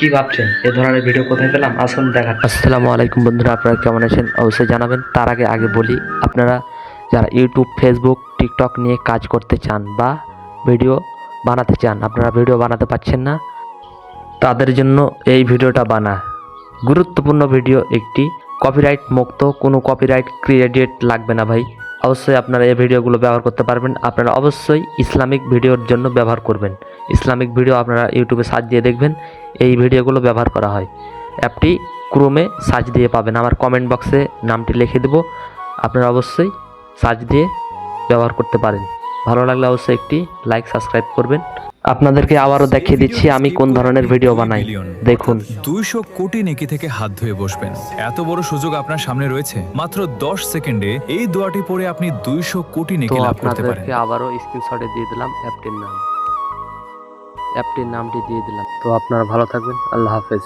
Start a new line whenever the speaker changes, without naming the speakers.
কি ভাবছেন এ ধরনের ভিডিও কোথায় পেলাম? আসুন দেখা।
আসসালামু আলাইকুম বন্ধুরা, আপনারা কেমন আছেন অবশ্যই জানাবেন। তার আগে বলি, আপনারা যারা ইউটিউব, ফেসবুক, টিকটক নিয়ে কাজ করতে চান বা ভিডিও বানাতে চান, আপনারা ভিডিও বানাতে পারছেন না, তাদের জন্য এই ভিডিওটা বানা। গুরুত্বপূর্ণ ভিডিও একটি, কপিরাইট মুক্ত, কোনো কপিরাইট ক্রেডিট লাগবে না ভাই। অবশ্যই আপনারা এই ভিডিওগুলো ব্যবহার করতে পারবেন। আপনারা অবশ্যই ইসলামিক ভিডিওর জন্য ব্যবহার করবেন। ইসলামিক ভিডিও আপনারা ইউটিউবে সার্চ দিয়ে দেখবেন, এই ভিডিওগুলো ব্যবহার করা হয়। অ্যাপটি ক্রোমে সার্চ দিয়ে পাবেন, আমার কমেন্ট বক্সে নামটি লিখে দেবো, আপনারা অবশ্যই সার্চ দিয়ে ব্যবহার করতে পারেন। ভালো লাগলে অবশ্যই একটি লাইক, সাবস্ক্রাইব করবেন। আপনাদেরকে আবারও দেখিয়ে দিচ্ছি আমি কোন ধরনের ভিডিও বানাই, দেখুন।
200 কোটি নেকি থেকে হাত ধুয়ে বসবেন, এত বড় সুযোগ আপনার সামনে রয়েছে। মাত্র 10 সেকেন্ডে এই দোয়াটি পড়ে আপনি 200 কোটি
তো
নেকি লাভ করতে পারেন।
আপনাদেরকে আবারও স্ক্রিনশটে দিয়ে দিলাম অ্যাপটির নামটি দিয়ে দিলাম। তো আপনারা ভালো থাকবেন, আল্লাহ হাফেজ।